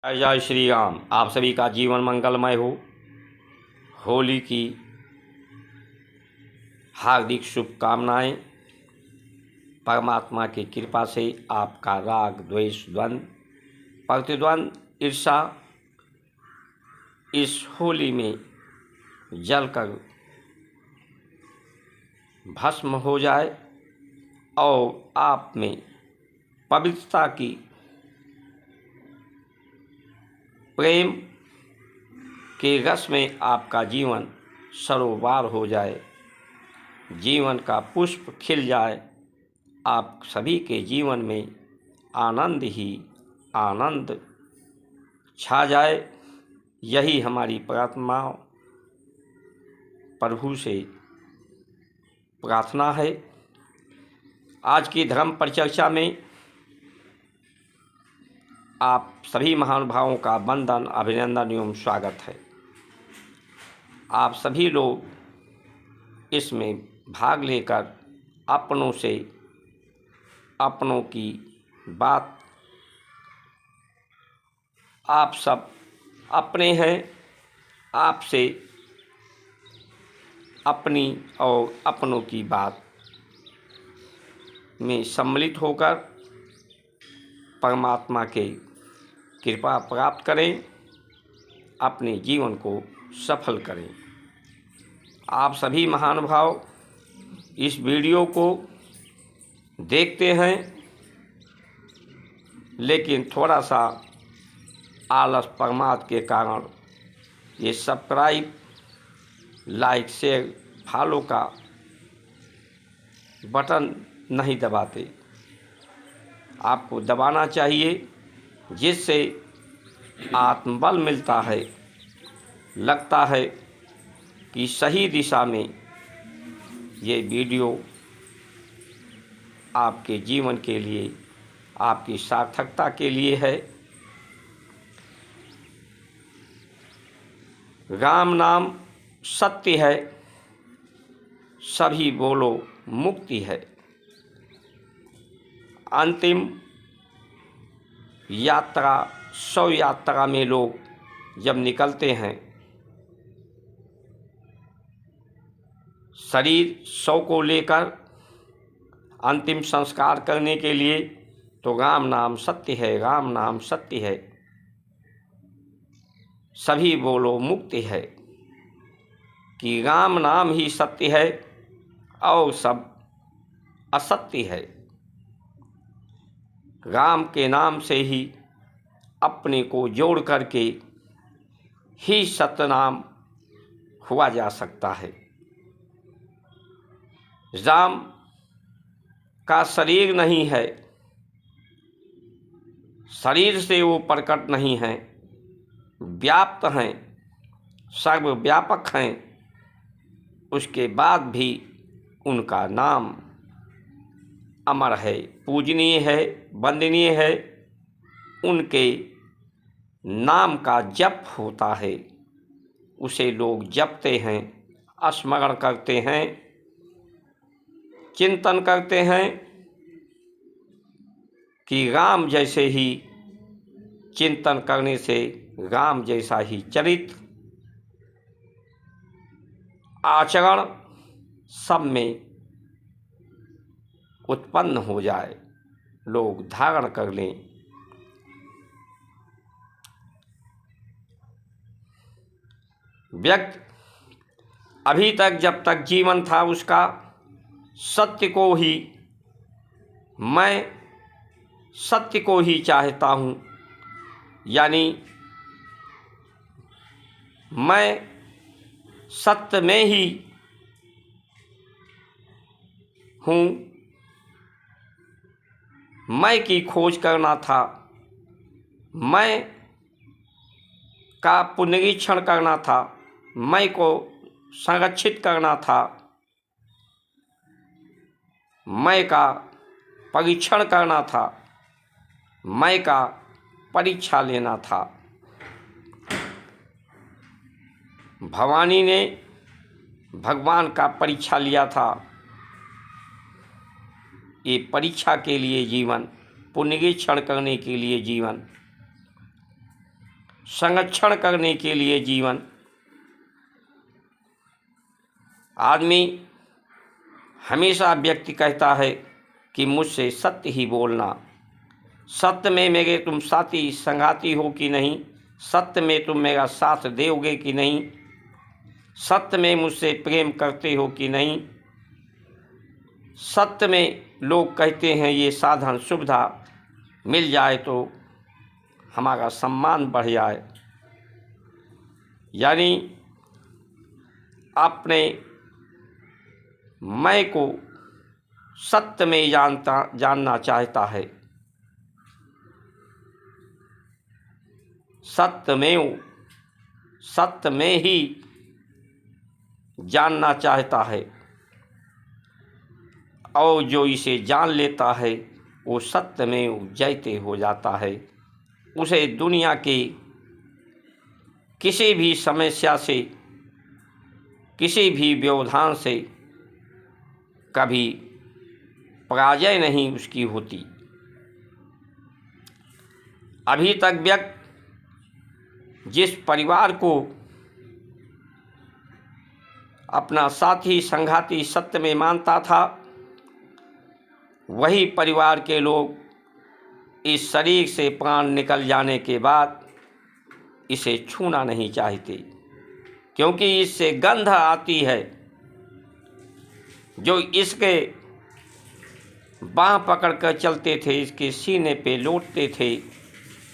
जय जय श्री राम। आप सभी का जीवन मंगलमय हो। होली की हार्दिक शुभकामनाएं। परमात्मा की कृपा से आपका राग द्वेष द्वंद्व प्रतिद्वंद ईर्षा इस होली में जलकर भस्म हो जाए और आप में पवित्रता की, प्रेम के रस में आपका जीवन सरोवर हो जाए, जीवन का पुष्प खिल जाए, आप सभी के जीवन में आनंद ही आनंद छा जाए। यही हमारी प्रार्थना प्रभु से प्रार्थना है। आज की धर्म परिचर्चा में आप सभी महानुभावों का वंदन, अभिनंदन एवं स्वागत है। आप सभी लोग इसमें भाग लेकर अपनों से अपनों की बात, आप सब अपने हैं, आपसे अपनी और अपनों की बात में सम्मिलित होकर परमात्मा के कृपा प्राप्त करें, अपने जीवन को सफल करें। आप सभी महानुभाव इस वीडियो को देखते हैं, लेकिन थोड़ा सा आलस प्रमाद के कारण ये सब्सक्राइब, लाइक, शेयर, फॉलो का बटन नहीं दबाते। आपको दबाना चाहिए, जिससे आत्मबल मिलता है, लगता है कि सही दिशा में ये वीडियो आपके जीवन के लिए, आपकी सार्थकता के लिए है। राम नाम सत्य है, सभी बोलो मुक्ति है। अंतिम यात्रा, शव यात्रा में लोग जब निकलते हैं, शरीर शव को लेकर अंतिम संस्कार करने के लिए, तो राम नाम सत्य है, राम नाम सत्य है, सभी बोलो मुक्ति है। कि राम नाम ही सत्य है और सब असत्य है। राम के नाम से ही अपने को जोड़ करके ही सतनाम हुआ जा सकता है। राम का शरीर नहीं है, शरीर से वो प्रकट नहीं है, व्याप्त हैं, सर्वव्यापक हैं। उसके बाद भी उनका नाम अमर है, पूजनीय है, वंदनीय है। उनके नाम का जप होता है, उसे लोग जपते हैं, स्मरण करते हैं, चिंतन करते हैं कि राम जैसे ही चिंतन करने से राम जैसा ही चरित्र आचरण सब में उत्पन्न हो जाए, लोग धारण कर लें। व्यक्ति अभी तक, जब तक जीवन था उसका, सत्य को ही, मैं सत्य को ही चाहता हूँ, यानी मैं सत्य में ही हूँ, मैं की खोज करना था, मैं का पुनरीक्षण करना था, मैं को संरक्षित करना था, मैं का परीक्षण करना था, मैं का परीक्षा लेना था। भवानी ने भगवान का परीक्षा लिया था। ये परीक्षा के लिए जीवन, पुनरीक्षण करने के लिए जीवन, संरक्षण करने के लिए जीवन। आदमी हमेशा व्यक्ति कहता है कि मुझसे सत्य ही बोलना, सत्य में मेरे तुम साथी संगाती हो कि नहीं, सत्य में तुम मेरा साथ दोगे कि नहीं, सत्य में मुझसे प्रेम करते हो कि नहीं। सत्य में लोग कहते हैं ये साधन सुविधा मिल जाए तो हमारा सम्मान बढ़ जाए। यानी अपने मैं को सत्य में जानना चाहता है, सत्य में ही जानना चाहता है, और जो इसे जान लेता है वो सत्य में जयते हो जाता है। उसे दुनिया के किसी भी समस्या से, किसी भी व्यवधान से कभी पराजय नहीं उसकी होती। अभी तक व्यक्ति जिस परिवार को अपना साथी संघाती सत्य में मानता था, वही परिवार के लोग इस शरीर से प्राण निकल जाने के बाद इसे छूना नहीं चाहते, क्योंकि इससे गंध आती है। जो इसके बाँह पकड़कर चलते थे, इसके सीने पे लौटते थे,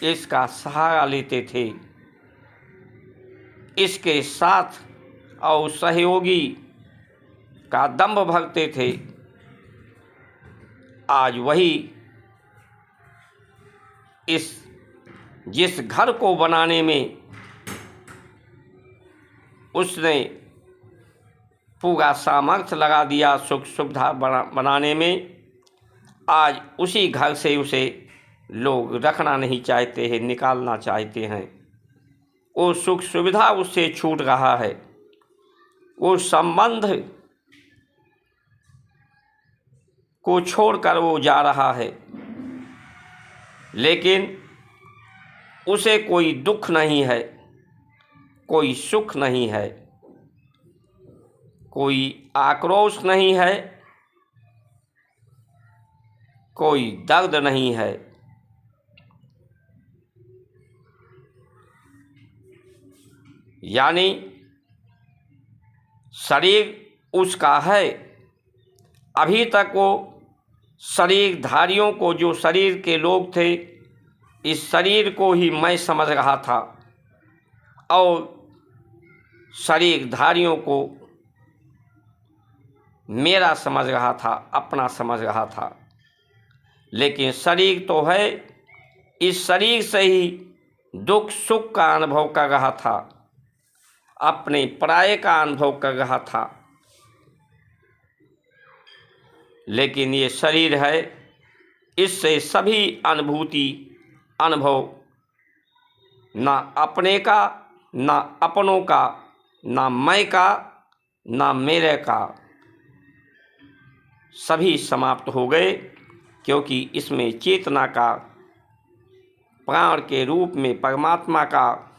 इसका सहारा लेते थे, इसके साथ और सहयोगी का दंभ भरते थे, आज वही जिस घर को बनाने में उसने पूरा सामर्थ्य लगा दिया, सुख सुविधा बनाने में, आज उसी घर से उसे लोग रखना नहीं चाहते हैं, निकालना चाहते हैं। वो सुख सुविधा उससे छूट रहा है, वो संबंध को छोड़कर वो जा रहा है, लेकिन उसे कोई दुख नहीं है, कोई सुख नहीं है, कोई आक्रोश नहीं है, कोई दर्द नहीं है। यानी शरीर उसका है। अभी तक वो शरीरधारियों को, जो शरीर के लोग थे, इस शरीर को ही मैं समझ रहा था और शरीरधारियों को मेरा समझ रहा था, अपना समझ रहा था। लेकिन शरीर तो है, इस शरीर से ही दुख सुख का अनुभव कर रहा था, अपने पराये का अनुभव कर रहा था। लेकिन ये शरीर है, इससे सभी अनुभव ना अपने का, ना अपनों का, ना मैं का, ना मेरे का, सभी समाप्त हो गए, क्योंकि इसमें चेतना का, प्राण के रूप में परमात्मा का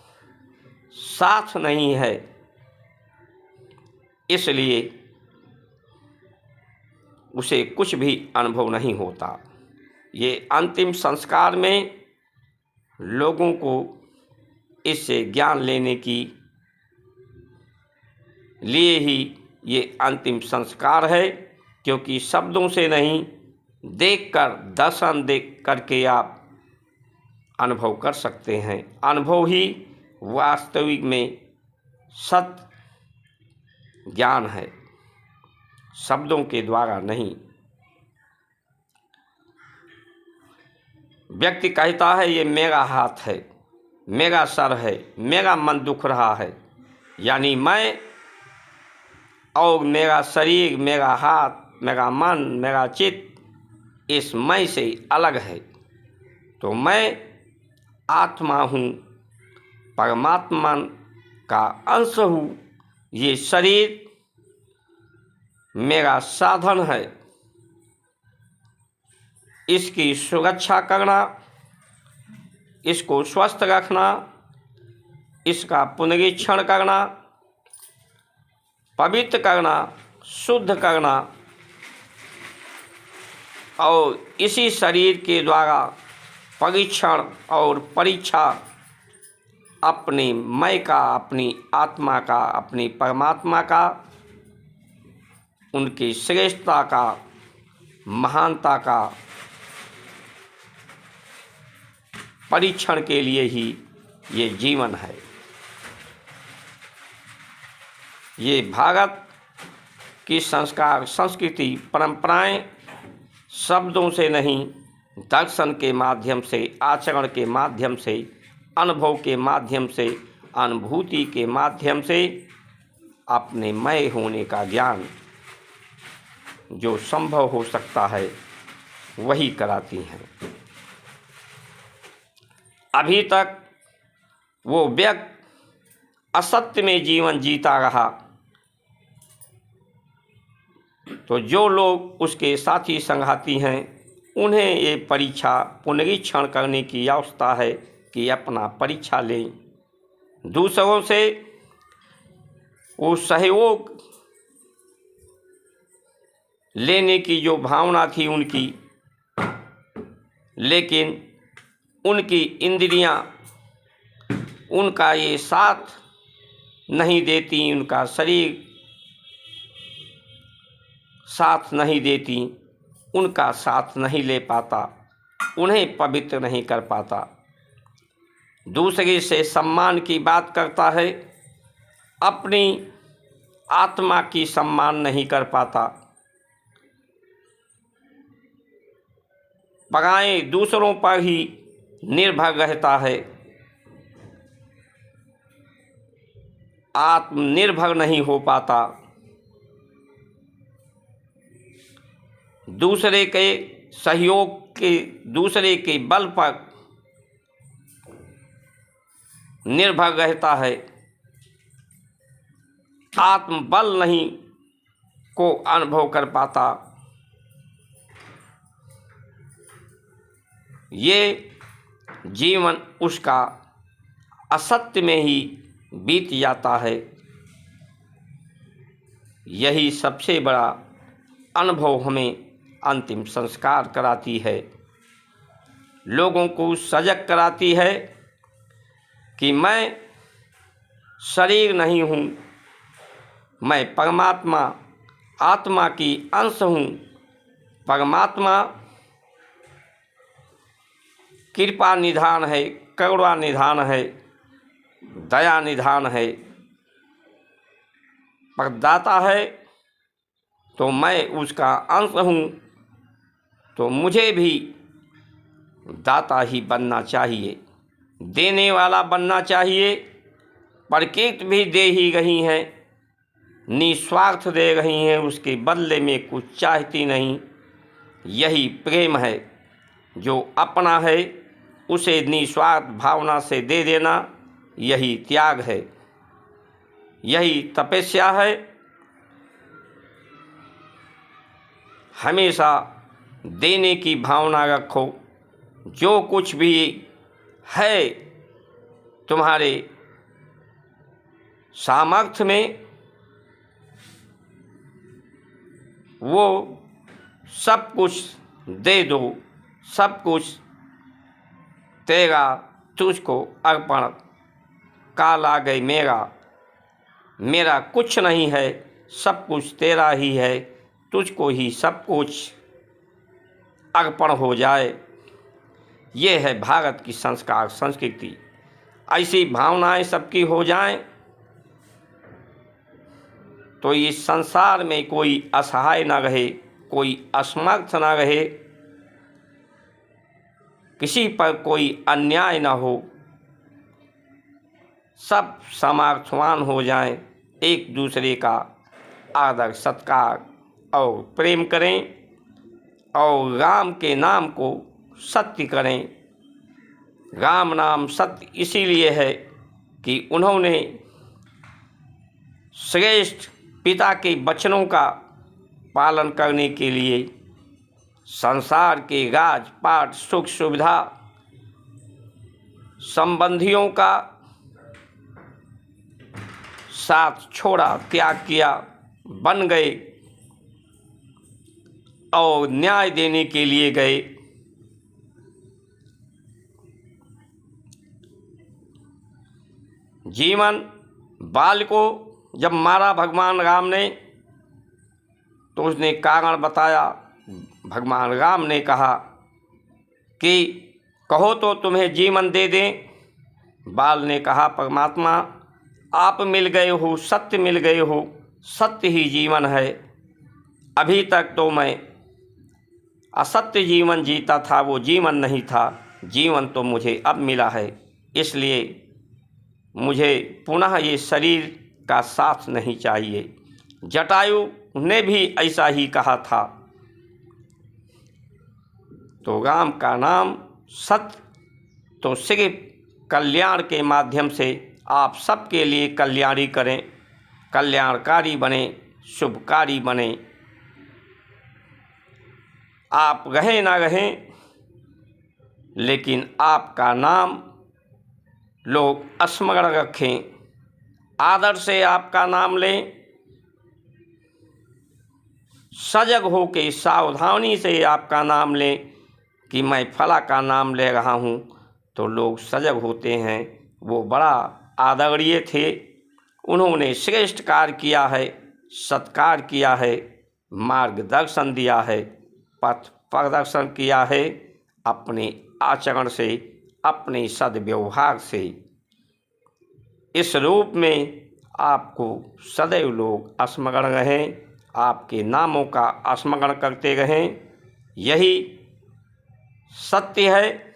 साथ नहीं है। इसलिए उसे कुछ भी अनुभव नहीं होता। ये अंतिम संस्कार में लोगों को इससे ज्ञान लेने की लिए ही ये अंतिम संस्कार है, क्योंकि शब्दों से नहीं, देखकर, दर्शन देख करके आप अनुभव कर सकते हैं। अनुभव ही वास्तविक में सत्य ज्ञान है, शब्दों के द्वारा नहीं। व्यक्ति कहता है ये मेरा हाथ है, मेरा सर है, मेरा मन दुख रहा है, यानी मैं और मेरा शरीर, मेरा हाथ, मेरा मन, मेरा चित्त इस मैं से अलग है। तो मैं आत्मा हूँ, परमात्मा का अंश हूँ। ये शरीर मेरा साधन है, इसकी सुरक्षा करना, इसको स्वस्थ रखना, इसका पुनरीक्षण करना, पवित्र करना, शुद्ध करना और इसी शरीर के द्वारा परीक्षण और परीक्षा अपने मैं का, अपनी आत्मा का, अपनी परमात्मा का, उनकी श्रेष्ठता का, महानता का परीक्षण के लिए ही ये जीवन है। ये भारत की संस्कार, संस्कृति, परंपराएं शब्दों से नहीं, दर्शन के माध्यम से, आचरण के माध्यम से, अनुभव के माध्यम से, अनुभूति के माध्यम से अपने मैं होने का ज्ञान जो संभव हो सकता है वही कराती हैं। अभी तक वो व्यक्ति असत्य में जीवन जीता रहा, तो जो लोग उसके साथी संघाती हैं उन्हें ये परीक्षा पुनरीक्षण करने की आवश्यकता है कि अपना परीक्षा लें। दूसरों से वो सहयोग लेने की जो भावना थी उनकी, लेकिन उनकी इंद्रियां उनका ये साथ नहीं देती, उनका शरीर साथ नहीं देती, उनका साथ नहीं ले पाता, उन्हें पवित्र नहीं कर पाता। दूसरे से सम्मान की बात करता है, अपनी आत्मा की सम्मान नहीं कर पाता। पराए दूसरों पर ही निर्भर रहता है, आत्मनिर्भर नहीं हो पाता। दूसरे के सहयोग के, दूसरे के बल पर निर्भर रहता है, आत्मबल नहीं को अनुभव कर पाता। ये जीवन उसका असत्य में ही बीत जाता है। यही सबसे बड़ा अनुभव हमें अंतिम संस्कार कराती है, लोगों को सजग कराती है कि मैं शरीर नहीं हूँ, मैं परमात्मा आत्मा की अंश हूँ। परमात्मा कृपा निधान है, करुणा निधान है, दया निधान है, प्रदाता है, तो मैं उसका अंश हूँ, तो मुझे भी दाता ही बनना चाहिए, देने वाला बनना चाहिए। प्रकृति भी दे ही रही हैं, निस्वार्थ दे रही हैं, उसके बदले में कुछ चाहती नहीं। यही प्रेम है, जो अपना है उसे निस्वार्थ भावना से दे देना, यही त्याग है, यही तपस्या है। हमेशा देने की भावना रखो। जो कुछ भी है तुम्हारे सामर्थ्य में, वो सब कुछ दे दो, सब कुछ तेरा तुझको अर्पण, काल आ गई मेरा, मेरा कुछ नहीं है, सब कुछ तेरा ही है, तुझको ही सब कुछ अर्पण हो जाए। ये है भारत की संस्कार संस्कृति। ऐसी भावनाएं सबकी हो जाएं तो इस संसार में कोई असहाय ना रहे, कोई असमर्थ ना रहे, किसी पर कोई अन्याय ना हो, सब सामर्थ्यवान हो जाएं, एक दूसरे का आदर सत्कार और प्रेम करें और राम के नाम को सत्य करें। राम नाम सत्य इसीलिए है कि उन्होंने श्रेष्ठ पिता के वचनों का पालन करने के लिए संसार के राजपाट सुख सुविधा संबंधियों का साथ छोड़ा, त्याग किया, बन गए और न्याय देने के लिए गए। जीवन बाल को जब मारा भगवान राम ने तो उसने कारण बताया। भगवान राम ने कहा कि कहो तो तुम्हें जीवन दे दें। बाल ने कहा परमात्मा आप मिल गए हो, सत्य मिल गए हो, सत्य ही जीवन है। अभी तक तो मैं असत्य जीवन जीता था, वो जीवन नहीं था। जीवन तो मुझे अब मिला है, इसलिए मुझे पुनः ये शरीर का साथ नहीं चाहिए। जटायु ने भी ऐसा ही कहा था। तो राम का नाम सत्य तो सिर्फ कल्याण के माध्यम से आप सबके लिए कल्याणी करें, कल्याणकारी बने, शुभकारी बने। आप रहें ना रहें, लेकिन आपका नाम लोग स्मरण रखें, आदर से आपका नाम लें, सजग हो के सावधानी से आपका नाम लें कि मैं फला का नाम ले रहा हूँ, तो लोग सजग होते हैं। वो बड़ा आदरणीय थे, उन्होंने श्रेष्ठ कार्य किया है, सत्कार किया है, मार्गदर्शन दिया है, पथ प्रदर्शन किया है। अपने आचरण से, अपने सद्व्यवहार से इस रूप में आपको सदैव लोग स्मरण रहें, आपके नामों का स्मरण करते रहें। यही सत्य है।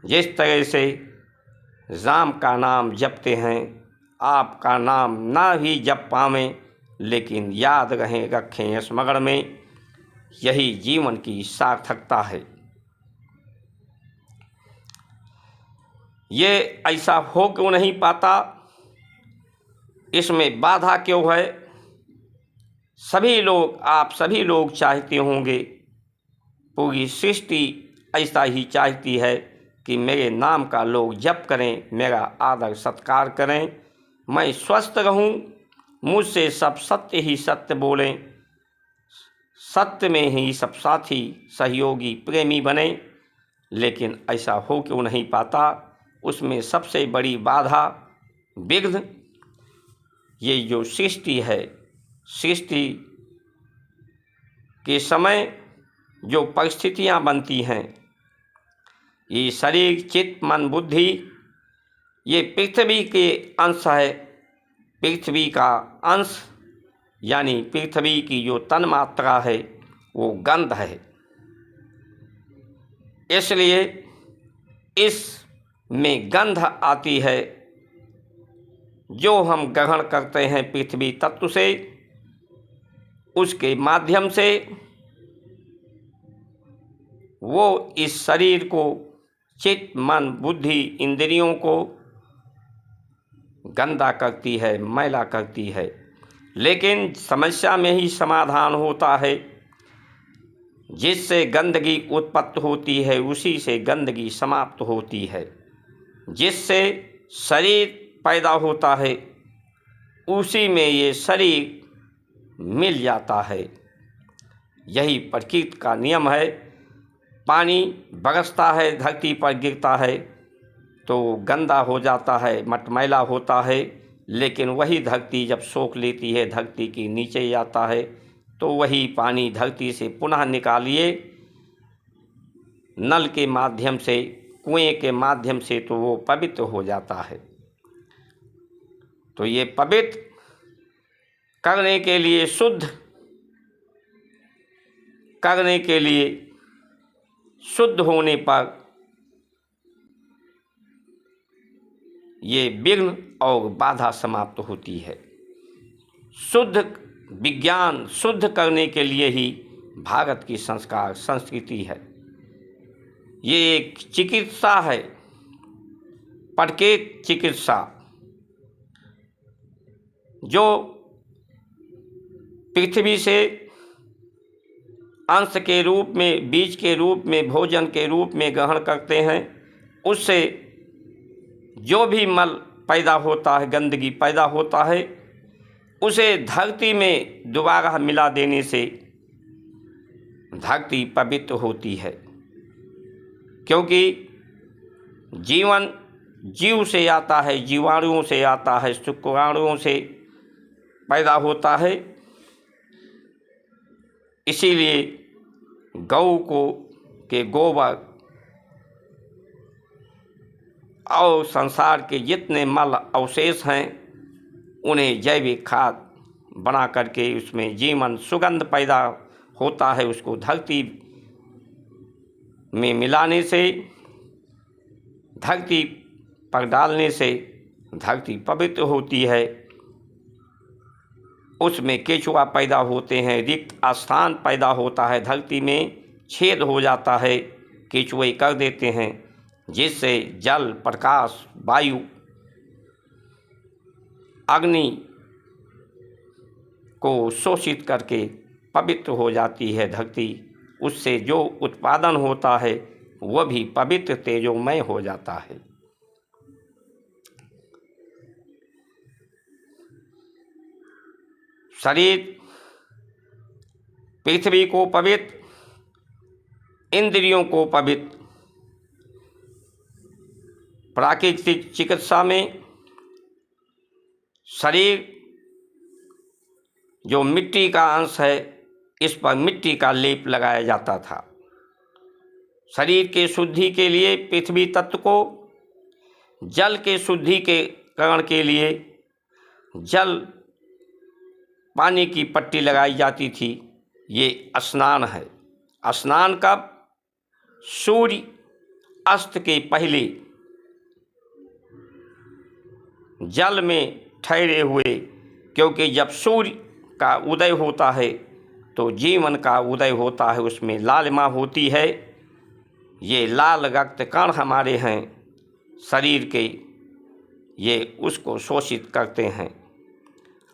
जिस तरह से राम का नाम जपते हैं, आपका नाम ना भी जप पावें, लेकिन याद रहें, रखें स्मरण में, यही जीवन की सार्थकता है। ये ऐसा हो क्यों नहीं पाता, इसमें बाधा क्यों है? सभी लोग, आप सभी लोग चाहते होंगे, पूरी सृष्टि ऐसा ही चाहती है कि मेरे नाम का लोग जप करें, मेरा आदर सत्कार करें, मैं स्वस्थ रहूं, मुझसे सब सत्य ही सत्य बोलें, सत्य में ही सब साथी सहयोगी प्रेमी बने। लेकिन ऐसा हो क्यों नहीं पाता? उसमें सबसे बड़ी बाधा, विघ्न, ये जो सृष्टि है, सृष्टि के समय जो परिस्थितियां बनती हैं, ये शरीर, चित्त, मन, बुद्धि, ये पृथ्वी के अंश है। पृथ्वी का अंश यानी पृथ्वी की जो तन्मात्रा है वो गंध है। इसलिए इसमें गंध आती है, जो हम ग्रहण करते हैं पृथ्वी तत्व से, उसके माध्यम से वो इस शरीर को, चित्त, मन, बुद्धि, इंद्रियों को गंदा करती है, मैला करती है। लेकिन समस्या में ही समाधान होता है। जिससे गंदगी उत्पत्ति होती है, उसी से गंदगी समाप्त होती है। जिससे शरीर पैदा होता है, उसी में ये शरीर मिल जाता है। यही प्रकृति का नियम है। पानी बरसता है, धरती पर गिरता है तो गंदा हो जाता है, मटमैला होता है। लेकिन वही धरती जब सोख लेती है, धरती के नीचे जाता है, तो वही पानी धरती से पुनः निकालिए नल के माध्यम से, कुएं के माध्यम से, तो वो पवित्र हो जाता है। तो ये पवित्र करने के लिए, शुद्ध करने के लिए, शुद्ध होने पर ये विघ्न और बाधा समाप्त होती है। शुद्ध विज्ञान शुद्ध करने के लिए ही भारत की संस्कार संस्कृति है। ये एक चिकित्सा है, पटकेत चिकित्सा, जो पृथ्वी से अंश के रूप में, बीज के रूप में, भोजन के रूप में ग्रहण करते हैं। उससे जो भी मल पैदा होता है, गंदगी पैदा होता है, उसे धरती में दोबारा मिला देने से धरती पवित्र होती है। क्योंकि जीवन जीव से आता है, जीवाणुओं से आता है, शुक्राणुओं से पैदा होता है। इसीलिए गौ के गोबर और संसार के जितने मल अवशेष हैं उन्हें जैविक खाद बना करके उसमें जीवन सुगंध पैदा होता है। उसको धरती में मिलाने से, धरती पर डालने से धरती पवित्र होती है। उसमें केचुआ पैदा होते हैं, रिक्त स्थान पैदा होता है, धरती में छेद हो जाता है, केचुए कर देते हैं, जिससे जल, प्रकाश, वायु, अग्नि को शोषित करके पवित्र हो जाती है धरती। उससे जो उत्पादन होता है वह भी पवित्र तेजोमय हो जाता है। शरीर पृथ्वी को पवित्र, इंद्रियों को पवित्र। प्राकृतिक चिकित्सा में शरीर जो मिट्टी का अंश है, इस पर मिट्टी का लेप लगाया जाता था। शरीर के शुद्धि के लिए पृथ्वी तत्व को, जल के शुद्धिकरण के लिए जल पानी की पट्टी लगाई जाती थी। ये स्नान है। स्नान कब? सूर्य अस्त के पहले जल में ठहरे हुए, क्योंकि जब सूर्य का उदय होता है तो जीवन का उदय होता है, उसमें लालिमा होती है। ये लाल रक्त कण हमारे हैं शरीर के, ये उसको शोषित करते हैं।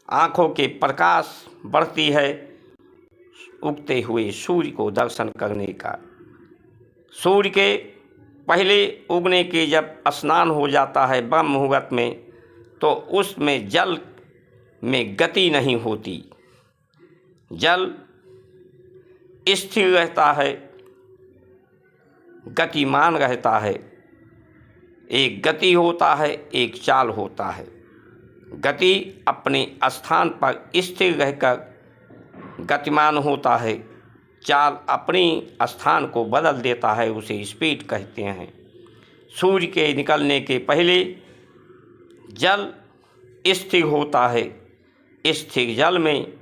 आँखों के प्रकाश बढ़ती है उगते हुए सूर्य को दर्शन करने का। सूर्य के पहले उगने के जब स्नान हो जाता है ब्रह्म मुहूर्त में, तो उसमें जल में गति नहीं होती, जल स्थिर रहता है, गतिमान रहता है। एक गति होता है, एक चाल होता है। गति अपने स्थान पर स्थिर रहकर गतिमान होता है, चाल अपनी स्थान को बदल देता है, उसे स्पीड कहते हैं। सूर्य के निकलने के पहले जल स्थिर होता है, स्थिर जल में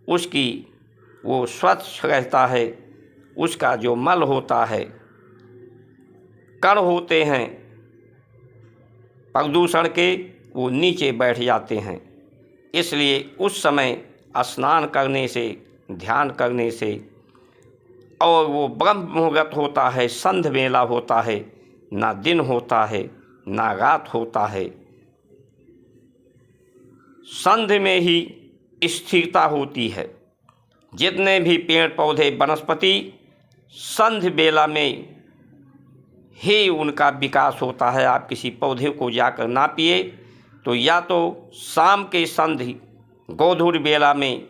उसकी वो स्वच्छ रहता है, उसका जो मल होता है, कण होते हैं प्रदूषण के, वो नीचे बैठ जाते हैं। इसलिए उस समय स्नान करने से, ध्यान करने से, और वो ब्रह्म मुहूर्त होता है, संध्या बेला होता है, ना दिन होता है ना रात होता है। संध्या में ही स्थिरता होती है। जितने भी पेड़ पौधे वनस्पति संध्या बेला में ही उनका विकास होता है। आप किसी पौधे को जाकर नापिए तो या तो शाम के संध्या गोधूर बेला में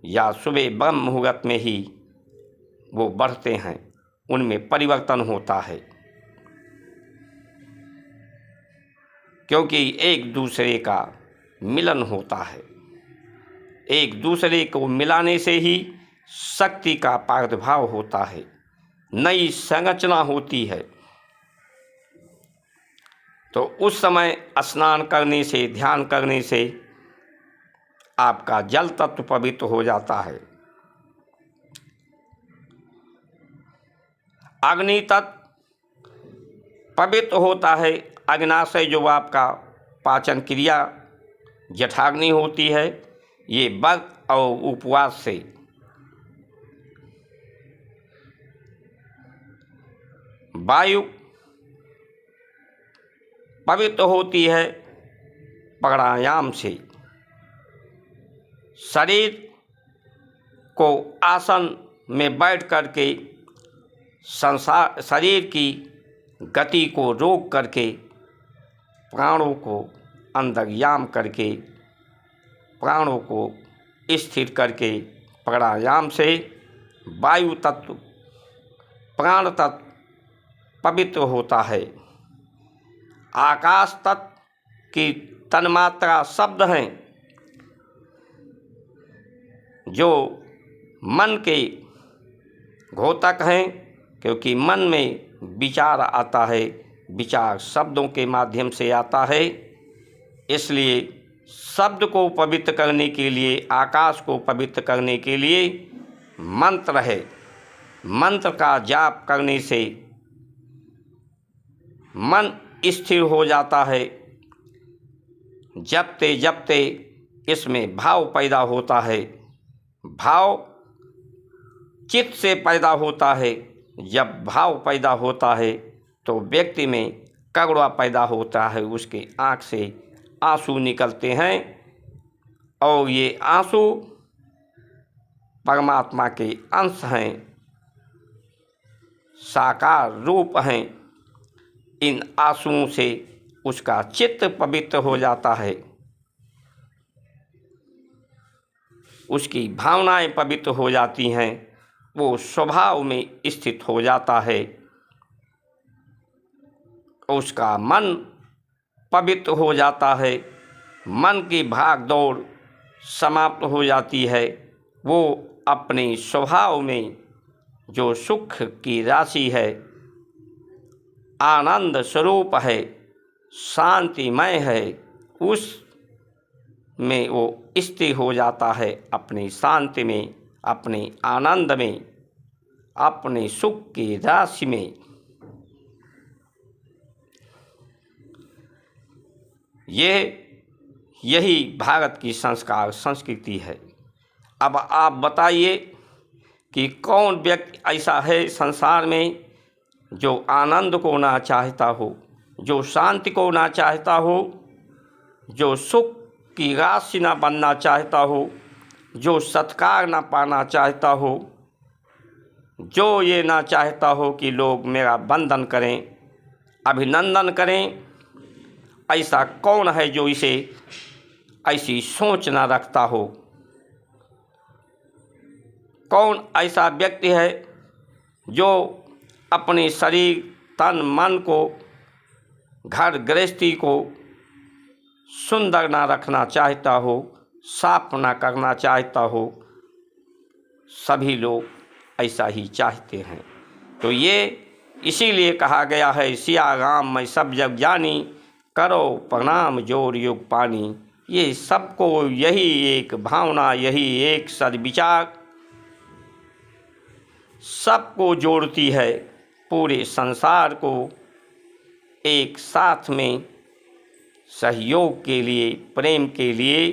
या सुबह ब्रह्म मुहूर्त में ही वो बढ़ते हैं, उनमें परिवर्तन होता है। क्योंकि एक दूसरे का मिलन होता है, एक दूसरे को मिलाने से ही शक्ति का प्रादुर्भाव होता है, नई संरचना होती है। तो उस समय स्नान करने से, ध्यान करने से आपका जल तत्व पवित्र हो जाता है। अग्नि तत्व पवित्र होता है। अग्नाशय जो आपका पाचन क्रिया जठराग्नि होती है, ये व्रत और उपवास से। वायु पवित्र होती है प्राणायाम से। शरीर को आसन में बैठ करके शरीर की गति को रोक करके प्राणों को अंतर्याम करके प्राणों को स्थिर करके प्राणायाम से वायु तत्व प्राण तत्व पवित्र होता है। आकाश तत्व की तन्मात्रा शब्द हैं जो मन के घोतक हैं, क्योंकि मन में विचार आता है, विचार शब्दों के माध्यम से आता है। इसलिए शब्द को पवित्र करने के लिए, आकाश को पवित्र करने के लिए मंत्र है। मंत्र का जाप करने से मन स्थिर हो जाता है। जपते जपते इसमें भाव पैदा होता है। भाव चित्त से पैदा होता है। जब भाव पैदा होता है तो व्यक्ति में करुणा पैदा होता है, उसके आँख से आंसू निकलते हैं और ये आंसू परमात्मा के अंश हैं, साकार रूप हैं। इन आंसुओं से उसका चित्त पवित्र हो जाता है, उसकी भावनाएं पवित्र हो जाती हैं, वो स्वभाव में स्थित हो जाता है, उसका मन पवित्र हो जाता है, मन की भाग दौड़ समाप्त हो जाती है। वो अपने स्वभाव में जो सुख की राशि है, आनंद स्वरूप है, शांतिमय है, उस में वो स्थिर हो जाता है, अपनी शांति में, अपने आनंद में, अपने सुख की राशि में। यही भारत की संस्कार संस्कृति है। अब आप बताइए कि कौन व्यक्ति ऐसा है संसार में जो आनंद को ना चाहता हो, जो शांति को ना चाहता हो, जो सुख की राशि ना बनना चाहता हो, जो सत्कार ना पाना चाहता हो, जो ये ना चाहता हो कि लोग मेरा वंदन करें, अभिनंदन करें। ऐसा कौन है जो इसे ऐसी सोच ना रखता हो? कौन ऐसा व्यक्ति है जो अपने शरीर, तन, मन को, घर गृहस्थी को सुंदर ना रखना चाहता हो, साफ ना करना चाहता हो? सभी लोग ऐसा ही चाहते हैं। तो ये इसीलिए कहा गया है, सिया राम मैं सब जग जानी, करो प्रणाम जोर युग पानी। ये सबको यही एक भावना, यही एक सद्विचार सबको जोड़ती है, पूरे संसार को एक साथ में सहयोग के लिए, प्रेम के लिए,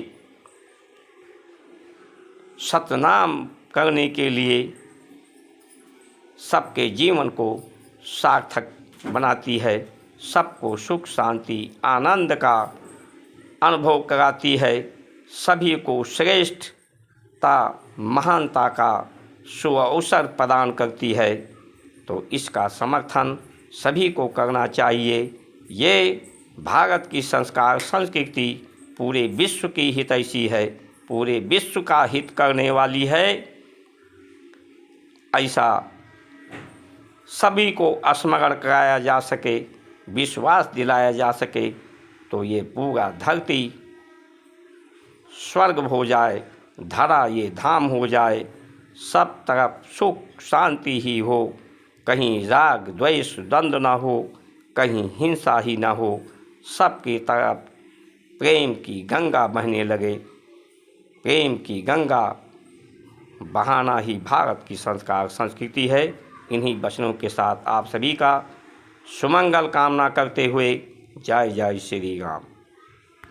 सतनाम करने के लिए, सबके जीवन को सार्थक बनाती है, सबको सुख शांति आनंद का अनुभव कराती है, सभी को श्रेष्ठता महानता का सुअवसर प्रदान करती है। तो इसका समर्थन सभी को करना चाहिए। ये भारत की संस्कार संस्कृति पूरे विश्व की हितैषी है, पूरे विश्व का हित करने वाली है। ऐसा सभी को स्मरण कराया जा सके, विश्वास दिलाया जा सके, तो ये पूरा धरती स्वर्ग हो जाए, धरा ये धाम हो जाए, सब तरफ सुख शांति ही हो, कहीं राग द्वेष द्वंद्व ना हो, कहीं हिंसा ही ना हो, सबकी तरफ प्रेम की गंगा बहने लगे। प्रेम की गंगा बहाना ही भारत की संस्कार संस्कृति है। इन्हीं वचनों के साथ आप सभी का सुमंगल कामना करते हुए जय जय श्री राम।